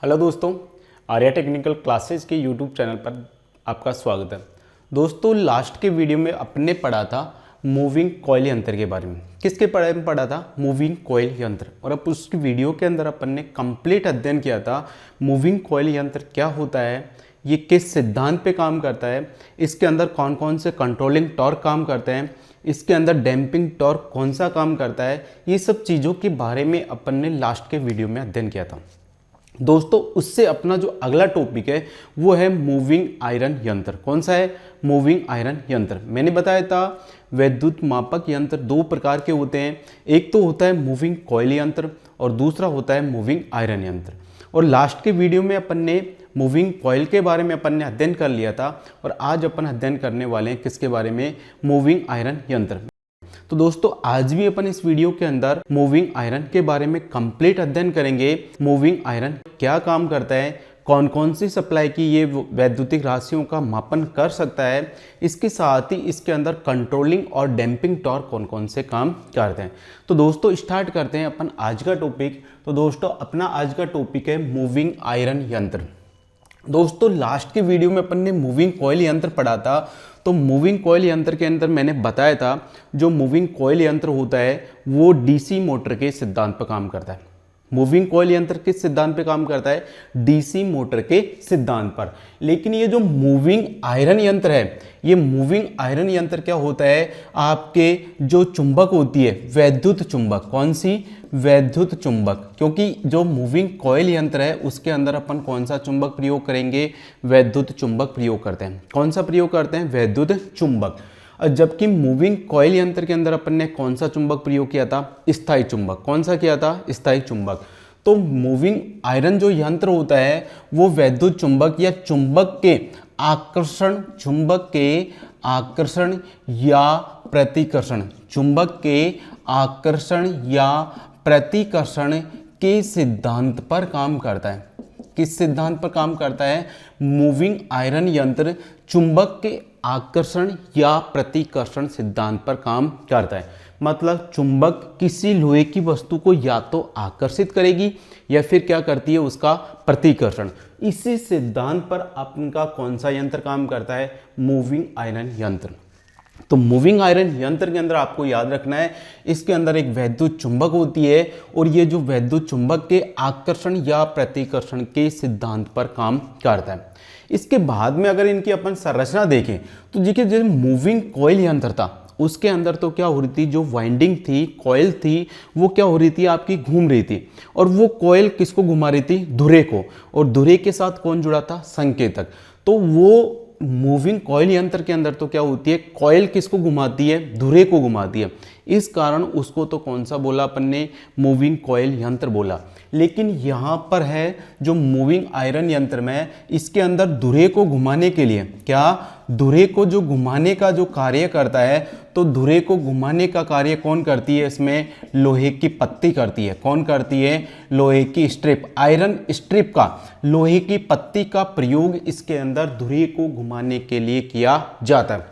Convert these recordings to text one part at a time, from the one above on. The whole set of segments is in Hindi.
हेलो दोस्तों, आर्या टेक्निकल क्लासेस के यूट्यूब चैनल पर आपका स्वागत है। दोस्तों, लास्ट के वीडियो में अपने पढ़ा था मूविंग कॉइल यंत्र के बारे में। किसके बारे में पढ़ा था? मूविंग कॉइल यंत्र। और अब उस वीडियो के अंदर अपन ने कंप्लीट अध्ययन किया था मूविंग कॉइल यंत्र क्या होता है, ये किस सिद्धांत पे काम करता है, इसके अंदर कौन कौन से कंट्रोलिंग टॉर्क काम करते हैं, इसके अंदर डैम्पिंग टॉर्क कौन सा काम करता है, ये सब चीज़ों के बारे में अपन ने लास्ट के वीडियो में अध्ययन किया था। दोस्तों, उससे अपना जो अगला टॉपिक है वो है मूविंग आयरन यंत्र। कौन सा है? मूविंग आयरन यंत्र। मैंने बताया था वैद्युत मापक यंत्र दो प्रकार के होते हैं, एक तो होता है मूविंग कॉइल यंत्र और दूसरा होता है मूविंग आयरन यंत्र। और लास्ट के वीडियो में अपन ने मूविंग कॉइल के बारे में अपन ने अध्ययन कर लिया था और आज अपन अध्ययन करने वाले हैं किसके बारे में? मूविंग आयरन यंत्र। तो दोस्तों, आज भी अपन इस वीडियो के अंदर मूविंग आयरन के बारे में कंप्लीट अध्ययन करेंगे। मूविंग आयरन क्या काम करता है, कौन कौन सी सप्लाई की ये वैद्युतिक राशियों का मापन कर सकता है, इसके साथ ही इसके अंदर कंट्रोलिंग और डैम्पिंग टॉर्क कौन कौन से काम करते हैं। तो दोस्तों, स्टार्ट करते हैं अपन आज का टॉपिक। तो दोस्तों, अपना आज का टॉपिक है मूविंग आयरन यंत्र। दोस्तों, लास्ट के वीडियो में अपन ने मूविंग कॉइल यंत्र पढ़ा था। तो मूविंग कॉइल यंत्र के अंदर मैंने बताया था जो मूविंग कॉइल यंत्र होता है वो डीसी मोटर के सिद्धांत पर काम करता है। मूविंग कॉइल यंत्र किस सिद्धांत पे काम करता है? डीसी मोटर के सिद्धांत पर। लेकिन ये जो मूविंग आयरन यंत्र है, ये मूविंग आयरन यंत्र क्या होता है? आपके जो चुंबक होती है वैद्युत चुंबक, कौन सी? वैद्युत चुंबक। क्योंकि जो मूविंग कॉइल यंत्र है उसके अंदर अपन कौन सा चुंबक प्रयोग करेंगे? वैद्युत चुंबक प्रयोग करते हैं। कौन सा प्रयोग करते हैं? वैद्युत चुंबक। जबकि मूविंग कॉइल यंत्र के अंदर अपन ने कौन सा चुंबक प्रयोग किया था? स्थायी चुंबक। कौन सा किया था? स्थायी चुंबक। तो मूविंग आयरन जो यंत्र होता है वो वैद्युत चुंबक या चुंबक के आकर्षण, चुंबक के आकर्षण या प्रतिकर्षण, चुंबक के आकर्षण या प्रतिकर्षण के सिद्धांत पर काम करता है। किस सिद्धांत पर काम करता है? मूविंग आयरन यंत्र चुंबक के आकर्षण या प्रतिकर्षण सिद्धांत पर काम करता है। मतलब चुंबक किसी लोहे की वस्तु को या तो आकर्षित करेगी या फिर क्या करती है? उसका प्रतिकर्षण। इसी सिद्धांत पर आपका कौन सा यंत्र काम करता है? मूविंग आयरन यंत्र। तो मूविंग आयरन यंत्र के अंदर आपको याद रखना है इसके अंदर एक वैद्युत चुंबक होती है और ये जो वैद्युत चुंबक के आकर्षण या प्रतिकर्षण के सिद्धांत पर काम करता है। इसके बाद में अगर इनकी अपन संरचना देखें तो देखिए, जो मूविंग कॉइल यंत्र था उसके अंदर तो क्या हो रही थी, जो वाइंडिंग थी, कॉइल थी, वो क्या हो रही थी? आपकी घूम रही थी। और वो कॉइल किसको घुमा रही थी? धुरे को। और धुरे के साथ कौन जुड़ा था? संकेतक। तो वो मूविंग कॉइल यंत्र के अंदर तो क्या होती है? कॉइल किसको घुमाती है? धुरे को घुमाती है। इस कारण उसको तो कौन सा बोला अपन ने? मूविंग कॉइल यंत्र बोला। लेकिन यहाँ पर है जो मूविंग आयरन यंत्र में, इसके अंदर धुरे को घुमाने के लिए क्या? धुरे को जो घुमाने का जो कार्य करता है, तो धुरे को घुमाने का कार्य कौन करती है? इसमें लोहे की पत्ती करती है। कौन करती है? लोहे की स्ट्रिप, आयरन स्ट्रिप का, लोहे की पत्ती का प्रयोग इसके अंदर धुरे को घुमाने के लिए किया जाता है।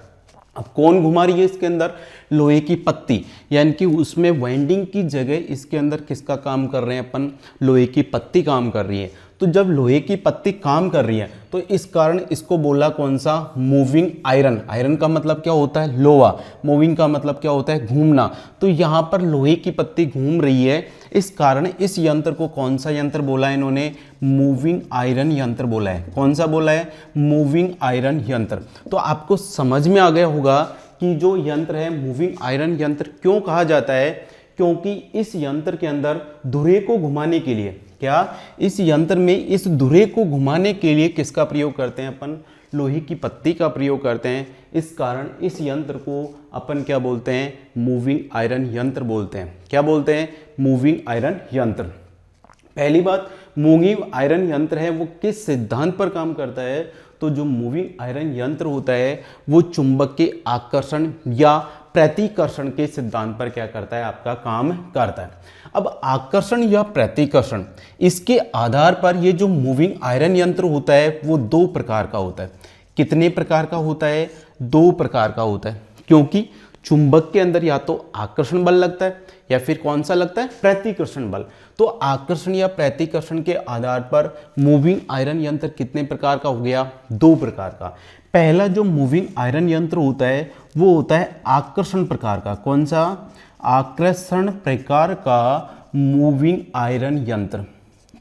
अब कौन घुमा रही है इसके अंदर? लोहे की पत्ती। यानी कि उसमें वाइंडिंग की जगह इसके अंदर किसका काम कर रहे हैं अपन? लोहे की पत्ती काम कर रही है। तो जब लोहे की पत्ती काम कर रही है तो इस कारण इसको बोला कौन सा? Moving iron. आयरन का मतलब क्या होता है? लोहा। मूविंग का मतलब क्या होता है? घूमना। तो यहाँ पर लोहे की पत्ती घूम रही है, इस कारण इस यंत्र को कौन सा यंत्र बोला है इन्होंने? मूविंग आयरन यंत्र बोला है। कौन सा बोला है? मूविंग आयरन यंत्र। तो आपको समझ में आ गया होगा कि जो यंत्र है मूविंग आयरन यंत्र क्यों कहा जाता है? क्योंकि इस यंत्र के अंदर धुरे को घुमाने के लिए, क्या इस यंत्र में इस धुरे को घुमाने के लिए किसका प्रयोग करते हैं अपन? लोहे की पत्ती का प्रयोग करते हैं। इस कारण इस यंत्र को अपन क्या बोलते हैं? मूविंग आयरन यंत्र बोलते हैं। क्या बोलते हैं? मूविंग आयरन यंत्र। पहली बात, मूविंग आयरन यंत्र है वो किस सिद्धांत पर काम करता है? तो जो मूविंग आयरन यंत्र होता है वो चुंबक के आकर्षण या प्रतिकर्षण के सिद्धांत पर क्या करता है? आपका काम करता है। अब आकर्षण या प्रतिकर्षण, इसके आधार पर ये जो मूविंग आयरन यंत्र होता है वो दो प्रकार का होता है। कितने प्रकार का होता है? दो प्रकार का होता है। क्योंकि चुंबक के अंदर या तो आकर्षण बल लगता है या फिर कौन सा लगता है, प्रतिकर्षण बल। तो आकर्षण या प्रतिकर्षण के आधार पर मूविंग आयरन यंत्र कितने प्रकार का हो गया, 2 प्रकार का। पहला जो मूविंग आयरन यंत्र होता है वो होता है आकर्षण प्रकार का। कौन सा, आकर्षण प्रकार का मूविंग आयरन यंत्र।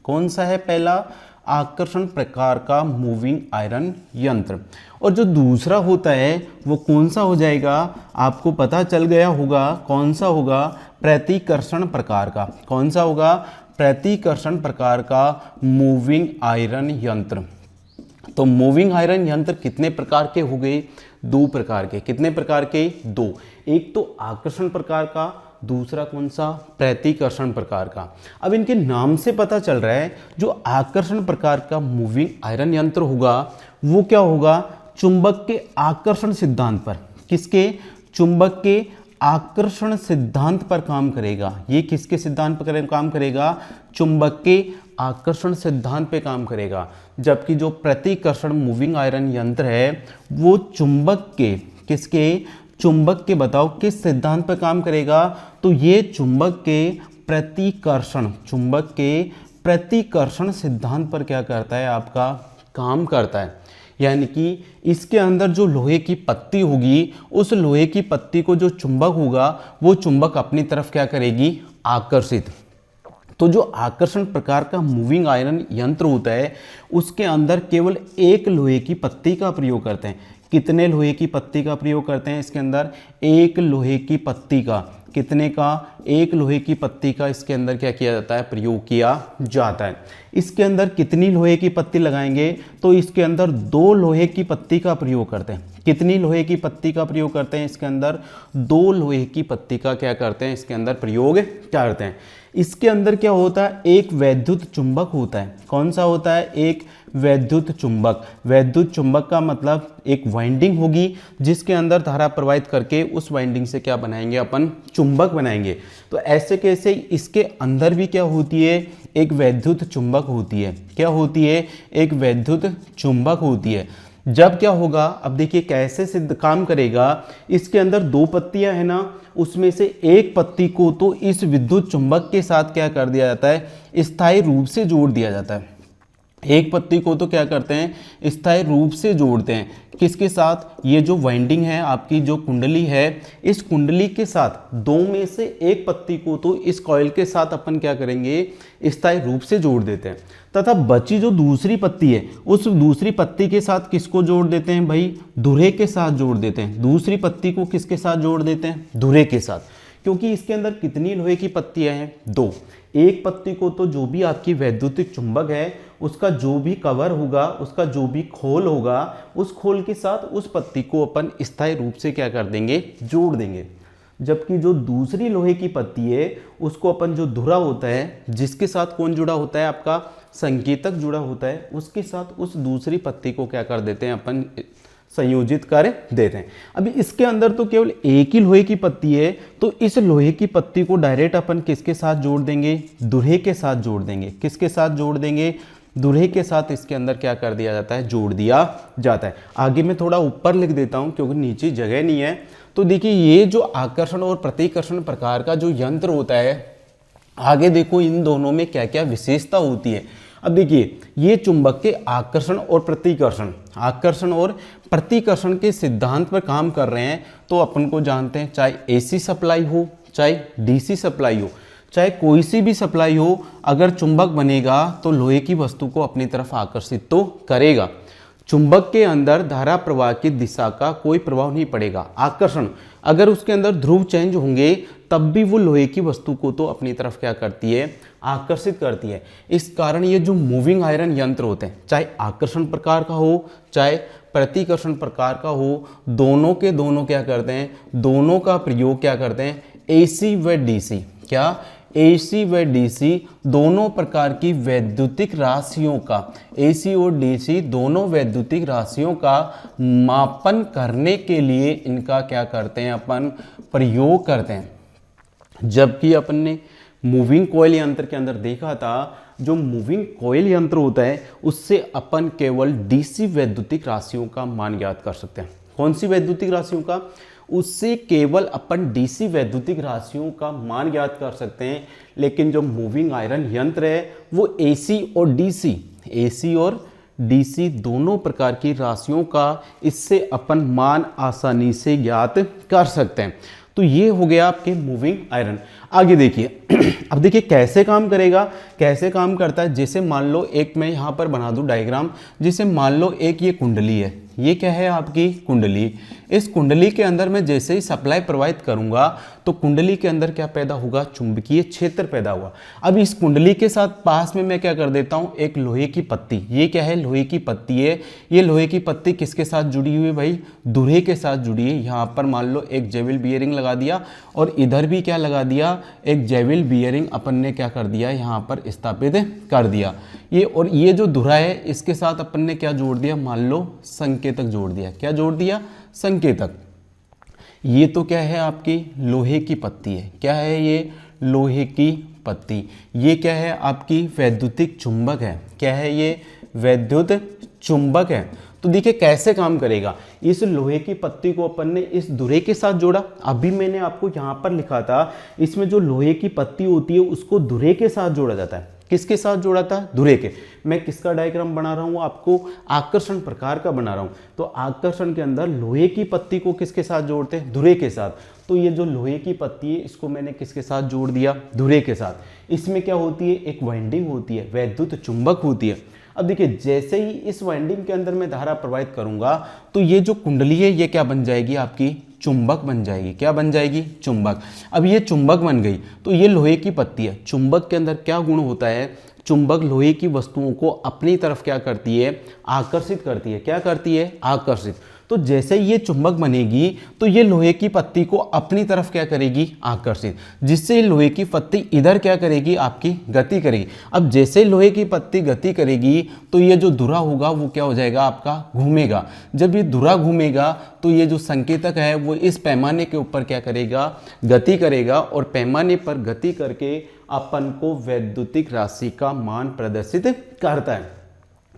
कौन सा है पहला, आकर्षण प्रकार का मूविंग आयरन यंत्र। और जो दूसरा होता है वो कौन सा हो जाएगा, आपको पता चल गया होगा कौन सा होगा, प्रतिकर्षण प्रकार का। कौन सा होगा, प्रतिकर्षण प्रकार का मूविंग आयरन यंत्र। तो मूविंग आयरन यंत्र कितने प्रकार के हो गए, 2 प्रकार के। कितने प्रकार के, 2। एक तो आकर्षण प्रकार का, दूसरा कौन सा, प्रतिकर्षण प्रकार का। अब इनके नाम से पता चल रहा है जो आकर्षण प्रकार का मूविंग आयरन यंत्र होगा वो क्या होगा, चुंबक के आकर्षण सिद्धांत पर। किसके, चुंबक के आकर्षण सिद्धांत पर काम करेगा। ये किसके सिद्धांत पर काम करेगा, चुंबक के आकर्षण सिद्धांत पे काम करेगा। जबकि जो प्रतिकर्षण मूविंग आयरन यंत्र है वो चुंबक के, किसके, चुंबक के, बताओ किस सिद्धांत पर काम करेगा, तो ये चुंबक के प्रतिकर्षण, चुंबक के प्रतिकर्षण सिद्धांत पर क्या करता है, आपका काम करता है। यानी कि इसके अंदर जो लोहे की पत्ती होगी उस लोहे की पत्ती को जो चुंबक होगा वो चुंबक अपनी तरफ क्या करेगी, आकर्षित। तो जो आकर्षण प्रकार का मूविंग आयरन यंत्र होता है उसके अंदर केवल एक लोहे की पत्ती का प्रयोग करते हैं। कितने लोहे की पत्ती का प्रयोग करते हैं इसके अंदर, एक लोहे की पत्ती का। कितने का, एक लोहे की पत्ती का इसके अंदर क्या किया जाता है, प्रयोग किया जाता है। इसके अंदर कितनी लोहे की पत्ती लगाएंगे, तो इसके अंदर 2 लोहे की पत्ती का प्रयोग करते हैं। कितनी लोहे की पत्ती का प्रयोग करते हैं इसके अंदर, 2 लोहे की पत्ती का क्या करते हैं इसके अंदर प्रयोग करते हैं। इसके अंदर क्या होता है, एक वैद्युत चुंबक होता है। कौन सा होता है, एक वैद्युत चुंबक। वैद्युत चुंबक का मतलब एक वाइंडिंग होगी जिसके अंदर धारा प्रवाहित करके उस वाइंडिंग से क्या बनाएंगे, अपन चुंबक बनाएंगे। तो ऐसे कैसे इसके अंदर भी क्या होती है, एक वैद्युत चुंबक होती है। क्या होती है, एक वैद्युत चुंबक होती है। जब क्या होगा, अब देखिए कैसे सिद्ध काम करेगा, इसके अंदर 2 पत्तियां है ना, उसमें से एक पत्ती को तो इस विद्युत चुंबक के साथ क्या कर दिया जाता है, स्थायी रूप से जोड़ दिया जाता है। एक पत्ती को तो क्या करते हैं, स्थायी रूप से जोड़ते हैं। किसके साथ, ये जो वाइंडिंग है आपकी जो कुंडली है, इस कुंडली के साथ 2 में से एक पत्ती को तो इस कॉइल के साथ अपन क्या करेंगे, स्थायी रूप से जोड़ देते हैं। तथा बची जो दूसरी पत्ती है उस दूसरी पत्ती के साथ किसको जोड़ देते हैं भाई, धुरे के साथ जोड़ देते हैं। दूसरी पत्ती को किसके साथ जोड़ देते हैं, धुरे के साथ। क्योंकि इसके अंदर कितनी लोहे की पत्तियां हैं, 2। एक पत्ती को तो जो भी आपकी वैद्युतिक चुंबक है उसका जो भी कवर होगा, उसका जो भी खोल होगा, उस खोल के साथ उस पत्ती को अपन स्थायी रूप से क्या कर देंगे, जोड़ देंगे। जबकि जो दूसरी लोहे की पत्ती है उसको अपन जो धुरा होता है, जिसके साथ कौन जुड़ा होता है, आपका संकेतक जुड़ा होता है, उसके साथ उस दूसरी पत्ती को क्या कर देते हैं, अपन संयोजित कर देते हैं। अभी इसके अंदर तो केवल एक ही लोहे की पत्ती है, तो इस लोहे की पत्ती को डायरेक्ट अपन किसके साथ जोड़ देंगे, धुरे के साथ जोड़ देंगे। किसके साथ जोड़ देंगे, धुरे के साथ इसके अंदर क्या कर दिया जाता है, जोड़ दिया जाता है। आगे मैं थोड़ा ऊपर लिख देता हूं क्योंकि नीचे जगह नहीं है। तो देखिए ये जो आकर्षण और प्रतिकर्षण प्रकार का जो यंत्र होता है, आगे देखो इन दोनों में क्या क्या विशेषता होती है। अब देखिए ये चुंबक के आकर्षण और प्रतिकर्षण के सिद्धांत पर काम कर रहे हैं। तो अपन को जानते हैं, चाहे एसी सप्लाई हो चाहे डीसी सप्लाई हो, चाहे कोई सी भी सप्लाई हो, अगर चुंबक बनेगा तो लोहे की वस्तु को अपनी तरफ आकर्षित तो करेगा। चुंबक के अंदर धारा प्रवाह की दिशा का कोई प्रभाव नहीं पड़ेगा। आकर्षण, अगर उसके अंदर ध्रुव चेंज होंगे तब भी वो लोहे की वस्तु को तो अपनी तरफ क्या करती है, आकर्षित करती है। इस कारण ये जो मूविंग आयरन यंत्र होते हैं, चाहे आकर्षण प्रकार का हो चाहे प्रतिकर्षण प्रकार का हो, दोनों के दोनों क्या करते हैं, दोनों का प्रयोग क्या करते हैं, एसी व डीसी। क्या, एसी व डीसी दोनों प्रकार की वैद्युतिक राशियों का, एसी और डीसी दोनों वैद्युतिक राशियों का मापन करने के लिए इनका क्या करते हैं, अपन प्रयोग करते हैं। जबकि अपन ने मूविंग कॉइल यंत्र के अंदर देखा था, जो मूविंग कॉइल यंत्र होता है उससे अपन केवल डीसी वैद्युतिक राशियों का मान ज्ञात कर सकते हैं। कौन सी वैद्युतिक राशियों का, उससे केवल अपन डीसी वैद्युतिक राशियों का मान ज्ञात कर सकते हैं। लेकिन जो मूविंग आयरन यंत्र है वो एसी और डीसी दोनों प्रकार की राशियों का इससे अपन मान आसानी से ज्ञात कर सकते हैं। तो ये हो गया आपके मूविंग आयरन। आगे देखिए अब देखिए कैसे काम करेगा, कैसे काम करता है। जैसे मान लो एक मैं यहाँ पर बना दूँ डायग्राम, जैसे मान लो एक ये कुंडली है, ये क्या है आपकी कुंडली। इस कुंडली के अंदर मैं जैसे ही सप्लाई प्रवाहित करूंगा तो कुंडली के अंदर क्या पैदा होगा, चुंबकीय क्षेत्र पैदा हुआ। अब इस कुंडली के साथ पास में मैं क्या कर देता हूं, एक लोहे की पत्ती, ये क्या है लोहे की पत्ती है। ये लोहे की पत्ती किसके साथ जुड़ी हुई है भाई, धुरे के साथ जुड़ी है। यहाँ पर मान लो एक जेविल बियरिंग लगा दिया और इधर भी क्या लगा दिया, एक जेविल बियरिंग अपन ने क्या कर दिया यहाँ पर स्थापित कर दिया। ये और ये जो धुरा है इसके साथ अपन ने क्या जोड़ दिया, मान लो संकेतक जोड़ दिया। क्या जोड़ दिया, संकेतक। ये तो क्या है आपकी लोहे की पत्ती है, क्या है ये लोहे की पत्ती। ये क्या है आपकी वैद्युतिक चुंबक है, क्या है ये वैद्युत चुंबक है। तो देखिए कैसे काम करेगा। इस लोहे की पत्ती को अपन ने इस धुरे के साथ जोड़ा। अभी मैंने आपको यहाँ पर लिखा था इसमें जो लोहे की पत्ती होती है उसको धुरे के साथ जोड़ा जाता है। किसके साथ जोड़ा था, धुरे के। मैं किसका डायग्राम बना रहा हूँ, आपको आकर्षण प्रकार का बना रहा हूँ। तो आकर्षण के अंदर लोहे की पत्ती को किसके साथ जोड़ते हैं, धुरे के साथ। तो ये जो लोहे की पत्ती है इसको मैंने किसके साथ जोड़ दिया, धुरे के साथ। इसमें क्या होती है, एक वाइंडिंग होती है, वैद्युत चुंबक होती है। अब देखिए जैसे ही इस वाइंडिंग के अंदर मैं धारा प्रवाहित करूंगा तो ये जो कुंडली है ये क्या बन जाएगी, आपकी चुंबक बन जाएगी। क्या बन जाएगी, चुंबक। अब ये चुंबक बन गई तो ये लोहे की पत्ती है। चुंबक के अंदर क्या गुण होता है, चुंबक लोहे की वस्तुओं को अपनी तरफ क्या करती है, आकर्षित करती है। क्या करती है, आकर्षित। तो जैसे ये चुंबक बनेगी तो ये लोहे की पत्ती को अपनी तरफ क्या करेगी, आकर्षित, जिससे लोहे की पत्ती इधर क्या करेगी, आपकी गति करेगी। अब जैसे लोहे की पत्ती गति करेगी तो ये जो धुरा होगा वो क्या हो जाएगा, आपका घूमेगा। जब ये धुरा घूमेगा तो ये जो संकेतक है वो इस पैमाने के ऊपर क्या करेगा, गति करेगा। और पैमाने पर गति करके अपन को वैद्युतिक राशि का मान प्रदर्शित करता है।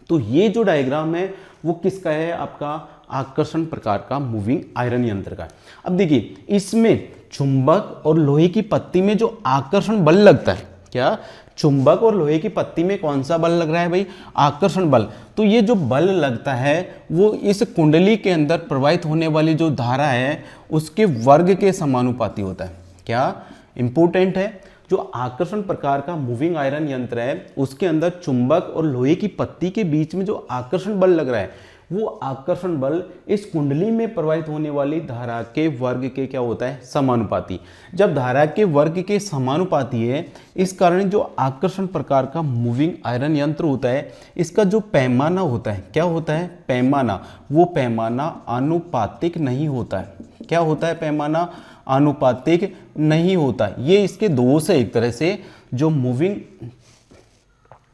तो ये जो डायग्राम है वो किसका है, आपका आकर्षण प्रकार का मूविंग आयरन यंत्र का। अब देखिए इसमें चुंबक और लोहे की पत्ती में जो आकर्षण बल लगता है, क्या चुंबक और लोहे की पत्ती में कौन सा बल लग रहा है भाई, आकर्षण बल। तो ये जो बल लगता है वो इस कुंडली के अंदर प्रवाहित होने वाली जो धारा है उसके वर्ग के समानुपाती होता है। क्या इंपॉर्टेंट है, जो आकर्षण प्रकार का मूविंग आयरन यंत्र है उसके अंदर चुंबक और लोहे की पत्ती के बीच में जो आकर्षण बल लग रहा है वो आकर्षण बल इस कुंडली में प्रवाहित होने वाली धारा के वर्ग के क्या होता है, समानुपाती। जब धारा के वर्ग के समानुपाती है इस कारण जो आकर्षण प्रकार का मूविंग आयरन यंत्र होता है इसका जो पैमाना होता है, क्या होता है, पैमाना, वो पैमाना आनुपातिक नहीं होता है। क्या होता है, पैमाना आनुपातिक नहीं होता। ये इसके दोष है एक तरह से। जो मूविंग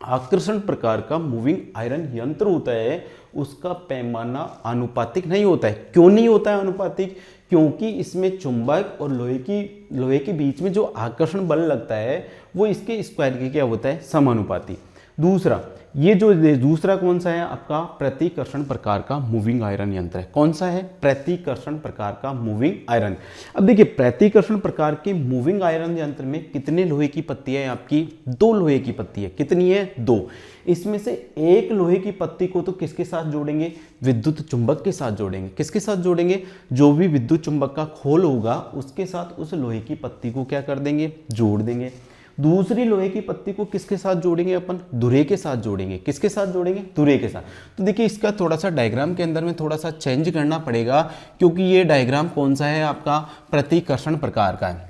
आकर्षण प्रकार का मूविंग आयरन यंत्र होता है उसका पैमाना आनुपातिक नहीं होता है। क्यों नहीं होता है आनुपातिक, क्योंकि इसमें चुंबक और लोहे के बीच में जो आकर्षण बल लगता है वो इसके स्क्वायर के क्या होता है, समानुपाती। दूसरा, ये जो दूसरा कौन सा है आपका, प्रतिकर्षण प्रकार का मूविंग आयरन यंत्र है। कौन सा है, प्रतिकर्षण प्रकार का मूविंग आयरन। अब देखिए प्रतिकर्षण प्रकार के मूविंग आयरन यंत्र में कितने लोहे की पत्ती है, आपकी दो लोहे की पत्ती है। कितनी है, दो। इसमें से एक लोहे की पत्ती को तो किसके साथ जोड़ेंगे, विद्युत चुंबक के साथ जोड़ेंगे। किसके साथ जोड़ेंगे, जो भी विद्युत चुंबक का खोल होगा उसके साथ उस लोहे की पत्ती को क्या कर देंगे, जोड़ देंगे। दूसरी लोहे की पत्ती को किसके साथ जोड़ेंगे, अपन धुरे के साथ जोड़ेंगे। किसके साथ जोड़ेंगे, धुरे के साथ। तो देखिए इसका थोड़ा सा डायग्राम के अंदर में थोड़ा सा चेंज करना पड़ेगा क्योंकि ये डायग्राम कौन सा है, आपका प्रतिकर्षण प्रकार का है।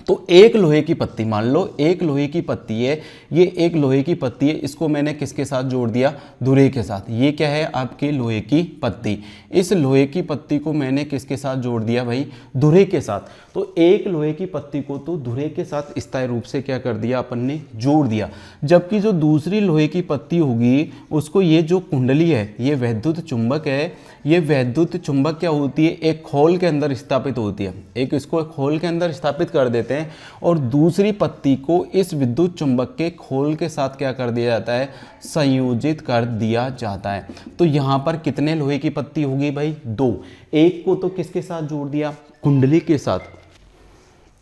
तो एक लोहे की पत्ती, मान लो एक लोहे की पत्ती है, ये एक लोहे की पत्ती है, इसको मैंने किसके साथ जोड़ दिया, धुरे के साथ। ये क्या है, आपके लोहे की पत्ती। इस लोहे की पत्ती को मैंने किसके साथ जोड़ दिया भाई, धुरे के साथ। तो एक लोहे की पत्ती को तो धुरे के साथ स्थायी रूप से क्या कर दिया, अपन ने जोड़ दिया। जबकि जो दूसरी लोहे की पत्ती होगी उसको, ये जो कुंडली है ये वैद्युत चुंबक है, ये वैद्युत चुंबक क्या होती है, एक खोल के अंदर स्थापित होती है। एक इसको खोल के अंदर स्थापित कर देते हैं और दूसरी पत्ती को इस विद्युत चुंबक के खोल के साथ क्या कर दिया जाता है, संयोजित कर दिया जाता है। तो यहाँ पर कितने लोहे की पत्ती होगी भाई, दो। एक को तो किसके साथ जोड़ दिया, कुंडली के साथ,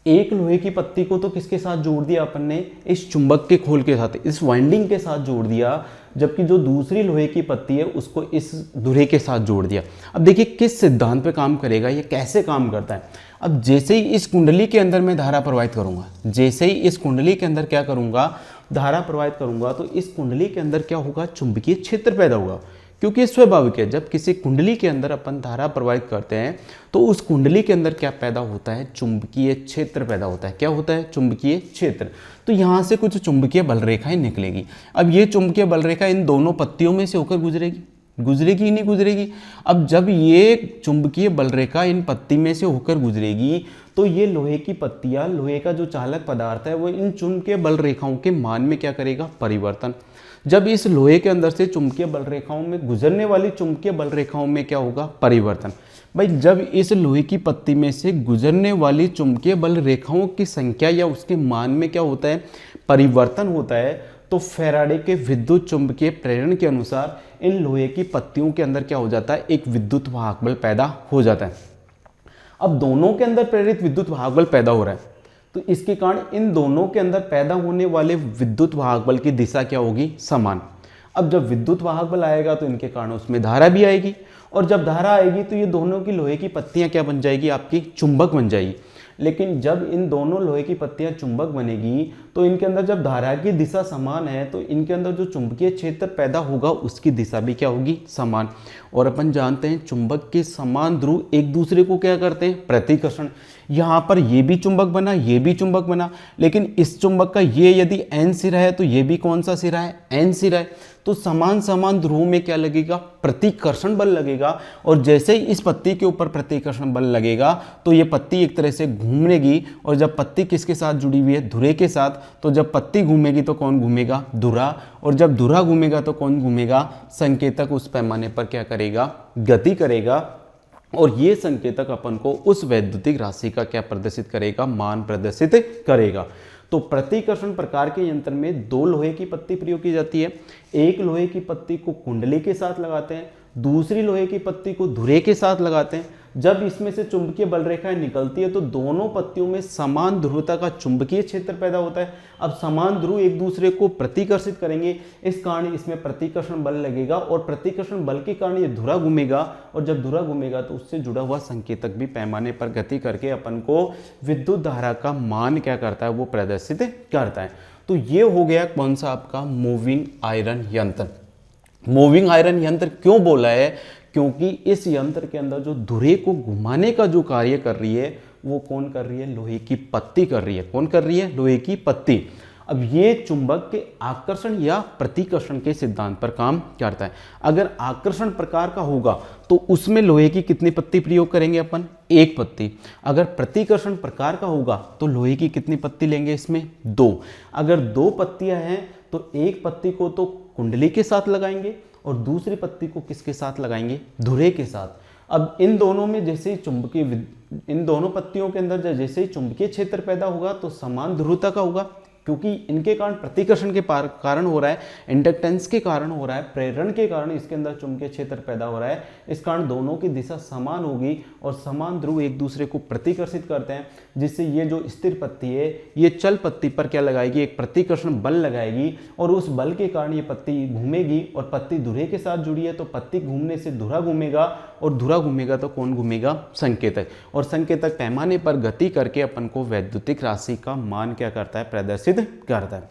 एक लोहे की पत्ती को तो किसके साथ जोड़ दिया अपन ने, इस चुंबक के खोल के साथ, इस वाइंडिंग के साथ जोड़ दिया, जबकि जो दूसरी लोहे की पत्ती है उसको इस धुरे के साथ जोड़ दिया। अब देखिए किस सिद्धांत पे काम करेगा, ये कैसे काम करता है। अब जैसे ही इस कुंडली के अंदर मैं धारा प्रवाहित करूंगा, जैसे ही इस कुंडली के अंदर क्या करूंगा, धारा प्रवाहित करूंगा, तो इस कुंडली के अंदर क्या होगा, चुंबकीय क्षेत्र पैदा होगा। क्योंकि स्वाभाविक है, जब किसी कुंडली के अंदर अपन धारा प्रवाहित करते हैं तो उस कुंडली के अंदर क्या पैदा होता है, चुंबकीय क्षेत्र पैदा होता है। क्या होता है, चुंबकीय क्षेत्र। तो यहाँ से कुछ चुंबकीय बल रेखाएं निकलेगी। अब ये चुंबकीय बल रेखा इन दोनों पत्तियों में से होकर गुजरेगी, गुजरेगी ही नहीं गुजरेगी। अब जब ये चुंबकीय बल रेखा इन पत्ती में से होकर गुजरेगी तो ये लोहे की पत्तियां, लोहे का जो चालक पदार्थ है वो इन चुंबकीय बल रेखाओं के मान में क्या करेगा, परिवर्तन। जब इस लोहे के अंदर से चुंबकीय बल रेखाओं में गुजरने वाली चुंबकीय बल रेखाओं में क्या होगा, परिवर्तन। भाई जब इस लोहे की पत्ती में से गुजरने वाली चुंबकीय बल रेखाओं की संख्या या उसके मान में क्या होता है, परिवर्तन होता है, तो फैराडे के विद्युत चुंबकीय प्रेरण के अनुसार इन लोहे की पत्तियों के अंदर क्या हो जाता है, एक विद्युत वाहक बल पैदा हो जाता है। अब दोनों के अंदर प्रेरित विद्युत वाहक बल पैदा हो रहा है, तो इसके कारण इन दोनों के अंदर पैदा होने वाले विद्युत वाहक बल की दिशा क्या होगी, समान। अब जब विद्युत वाहक बल आएगा तो इनके कारण उसमें धारा भी आएगी, और जब धारा आएगी तो ये दोनों की लोहे की पत्तियां क्या बन जाएगी, आपकी चुंबक बन जाएगी। लेकिन जब इन दोनों लोहे की पत्तियां चुंबक बनेगी तो इनके अंदर जब धारा की दिशा समान है तो इनके अंदर जो चुंबकीय क्षेत्र पैदा होगा उसकी दिशा भी क्या होगी, समान। और अपन जानते हैं चुंबक के समान ध्रुव एक दूसरे को क्या करते हैं, प्रतिकर्षण। यहाँ पर ये भी चुंबक बना, ये भी चुंबक बना, लेकिन इस चुंबक का ये यदि n सिरा है तो ये भी कौन सा सिरा है, n सिरा है। तो समान समान ध्रुवों में क्या लगेगा, प्रतिकर्षण बल लगेगा। और जैसे ही इस पत्ती के ऊपर प्रतिकर्षण बल लगेगा तो ये पत्ती एक तरह से घूमेगी, और जब पत्ती किसके साथ जुड़ी हुई है, धुरे के साथ, तो जब पत्ती घूमेगी तो कौन घूमेगा, धुरा, और जब धुरा घूमेगा तो कौन घूमेगा, संकेतक उस पैमाने पर क्या करेगा, गति करेगा। और ये संकेतक अपन को उस वैद्युतिक राशि का क्या प्रदर्शित करेगा, मान प्रदर्शित करेगा। तो प्रतिकर्षण प्रकार के यंत्र में दो लोहे की पत्ती प्रयोग की जाती है। एक लोहे की पत्ती को कुंडली के साथ लगाते हैं, दूसरी लोहे की पत्ती को धुरे के साथ लगाते हैं। जब इसमें से चुंबकीय बल रेखाएं निकलती है तो दोनों पत्तियों में समान ध्रुवता का चुंबकीय क्षेत्र पैदा होता है। अब समान ध्रुव एक दूसरे को प्रतिकर्षित करेंगे, इस कारण इसमें प्रतिकर्षण बल लगेगा, और प्रतिकर्षण बल के कारण ये धुरा घूमेगा, और जब धुरा घूमेगा तो उससे जुड़ा हुआ संकेतक भी पैमाने पर गति करके अपन को विद्युत धारा का मान क्या करता है, वो प्रदर्शित करता है। तो ये हो गया कौन सा आपका मूविंग आयरन यंत्र। मूविंग आयरन यंत्र क्यों बोला है, क्योंकि इस यंत्र के अंदर जो धुरे को घुमाने का जो कार्य कर रही है वो कौन कर रही है, लोहे की पत्ती कर रही है। कौन कर रही है, लोहे की पत्ती। अब ये चुंबक के आकर्षण या प्रतिकर्षण के सिद्धांत पर काम करता है। अगर आकर्षण प्रकार का होगा तो उसमें लोहे की कितनी पत्ती प्रयोग करेंगे अपन, एक पत्ती। अगर प्रतिकर्षण प्रकार का होगा तो लोहे की कितनी पत्ती लेंगे, इसमें दो। अगर दो पत्तियां हैं तो एक पत्ती को तो कुंडली के साथ लगाएंगे और दूसरी पत्ती को किसके साथ लगाएंगे, धुरे के साथ। अब इन दोनों में जैसे ही इन दोनों पत्तियों के अंदर जैसे ही चुंबकीय क्षेत्र पैदा होगा तो समान ध्रुवता का होगा, क्योंकि इनके कारण प्रतिकर्षण के कारण हो रहा है, इंडक्टेंस के कारण हो रहा है, प्रेरण के कारण इसके अंदर चुंबकीय क्षेत्र पैदा हो रहा है। इस कारण दोनों की दिशा समान होगी और समान ध्रुव एक दूसरे को प्रतिकर्षित करते हैं, जिससे ये जो स्थिर पत्ती है ये चल पत्ती पर क्या लगाएगी, एक प्रतिकर्षण बल लगाएगी, और उस बल के कारण ये पत्ती घूमेगी। और पत्ती धुरे के साथ जुड़ी है तो पत्ती घूमने से धुरा घूमेगा, और धुरा घूमेगा तो कौन घूमेगा, संकेतक। और संकेतक पैमाने पर गति करके अपन को वैद्युतिक राशि का मान क्या करता है, प्रदर्शित करता है।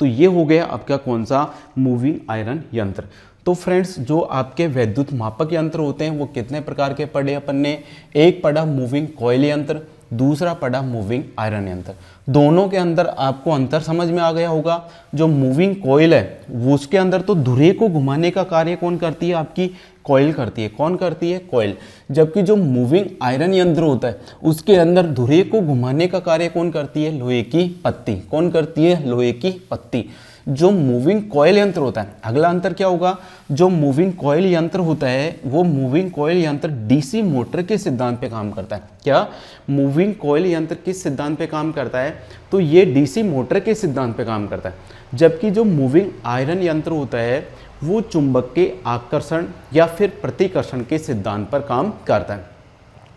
तो ये हो गया आपका कौन सा, मूविंग आयरन यंत्र। तो फ्रेंड्स जो आपके वैद्युत मापक यंत्र होते हैं वो कितने प्रकार के पढ़े अपन ने, एक पढ़ा मूविंग कॉइल यंत्र, दूसरा पढ़ा मूविंग आयरन यंत्र। दोनों के अंदर आपको अंतर समझ में आ गया होगा। जो मूविंग कॉइल है वो उसके अंदर तो धुरे को घुमाने का कार्य कौन करती है, आपकी कॉइल करती है। कौन करती है, कॉइल। जबकि जो मूविंग आयरन यंत्र होता है उसके अंदर धुरे को घुमाने का कार्य कौन करती है, लोहे की पत्ती। कौन करती है, लोहे की पत्ती। जो मूविंग कॉइल यंत्र होता है, अगला अंतर क्या होगा, जो मूविंग कॉइल यंत्र होता है वो मूविंग कॉइल यंत्र डीसी मोटर के सिद्धांत पे काम करता है। क्या, मूविंग कॉइल यंत्र किस सिद्धांत पे काम करता है, तो ये डीसी मोटर के सिद्धांत पे काम करता है। जबकि जो मूविंग आयरन यंत्र होता है वो चुंबक के आकर्षण या फिर प्रतिकर्षण के सिद्धांत पर काम करता है।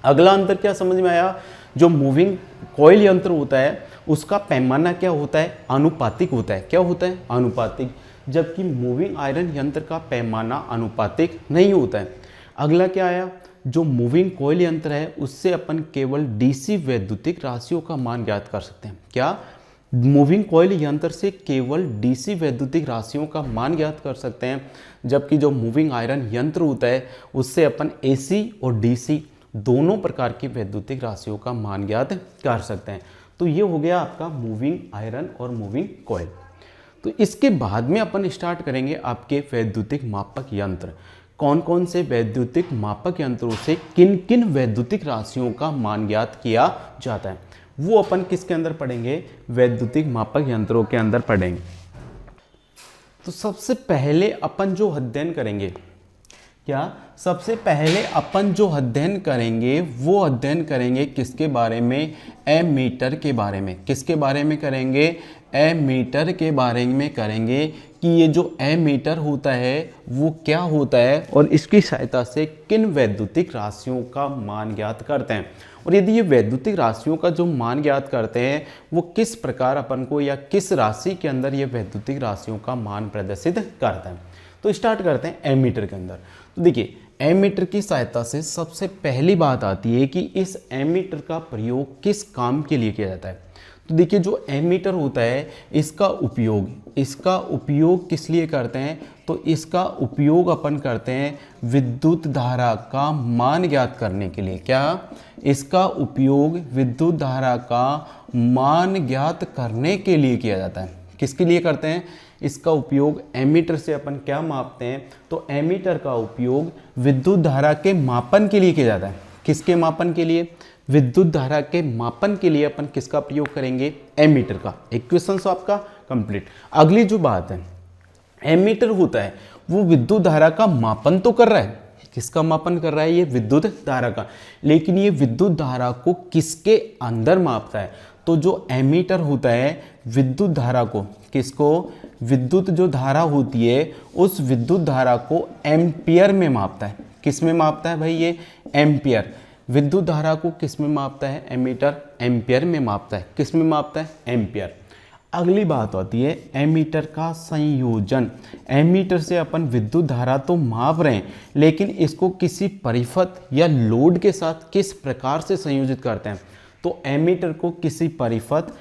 अगला अंतर क्या समझ में आया, जो मूविंग कॉइल यंत्र होता है उसका पैमाना क्या होता है, आनुपातिक होता है। क्या होता है, आनुपातिक, जबकि मूविंग आयरन यंत्र का पैमाना आनुपातिक नहीं होता है। अगला क्या आया, जो मूविंग कॉइल यंत्र है उससे अपन केवल डीसी वैद्युतिक राशियों का मान ज्ञात कर सकते हैं। क्या, मूविंग कॉइल यंत्र से केवल डीसी वैद्युतिक राशियों का मान ज्ञात कर सकते हैं, जबकि जो मूविंग आयरन यंत्र होता है उससे अपन एसी और डीसी दोनों प्रकार की वैद्युतिक राशियों का मान ज्ञात कर सकते हैं। तो ये हो गया आपका मूविंग आयरन और मूविंग कॉइल। तो इसके बाद में अपन स्टार्ट करेंगे आपके वैद्युतिक मापक यंत्र। कौन कौन से वैद्युतिक मापक यंत्रों से किन किन वैद्युतिक राशियों का मान ज्ञात किया जाता है, वो अपन किसके अंदर पढ़ेंगे, वैद्युतिक मापक यंत्रों के अंदर पढ़ेंगे। तो सबसे पहले अपन जो अध्ययन करेंगे, क्या सबसे पहले अपन जो अध्ययन करेंगे वो अध्ययन करेंगे किसके बारे में, एमीटर के बारे में। किसके बारे में करेंगे, एमीटर के बारे में करेंगे कि ये जो एमीटर होता है वो क्या होता है और इसकी सहायता से किन वैद्युतिक राशियों का मान ज्ञात करते हैं, और यदि ये वैद्युतिक राशियों का जो मान ज्ञात करते हैं वो किस प्रकार अपन को या किस राशि के अंदर ये वैद्युतिक राशियों का मान प्रदर्शित करता है। तो स्टार्ट करते हैं एमीटर के अंदर। तो देखिए, एमीटर की सहायता से सबसे पहली बात आती है कि इस एमीटर का प्रयोग किस काम के लिए किया जाता है। तो देखिए, जो एमीटर होता है इसका उपयोग किस लिए करते हैं, तो इसका उपयोग अपन करते हैं विद्युत धारा का मान ज्ञात करने के लिए। क्या, इसका उपयोग विद्युत धारा का मान ज्ञात करने के लिए किया जाता है। किसके लिए करते हैं, इसका उपयोग एमीटर से अपन क्या मापते हैं, तो एमीटर का उपयोग विद्युत धारा के मापन के लिए किया जाता है। किसके मापन के लिए, विद्युत धारा के मापन के लिए अपन किसका प्रयोग करेंगे, एमीटर का। एक क्वेश्चन तो आपका कंप्लीट। अगली जो बात है, एमीटर होता है वो विद्युत धारा का मापन तो कर रहा है, किसका मापन कर रहा है, ये विद्युत धारा का, लेकिन ये विद्युत धारा को किसके अंदर मापता है, तो जो एमीटर होता है विद्युत धारा को, किसको, विद्युत जो धारा होती है उस विद्युत धारा को एम्पियर में मापता है। किस में मापता है भाई, ये एम्पियर। विद्युत धारा को किस में मापता है, एमीटर एम्पियर में मापता है। किस में मापता है, एम्पियर। अगली बात आती है एमीटर का संयोजन। एमीटर से अपन विद्युत धारा तो माप रहे हैं, लेकिन इसको किसी परिपथ या लोड के साथ किस प्रकार से संयोजित करते हैं, तो एमीटर को किसी परिपथ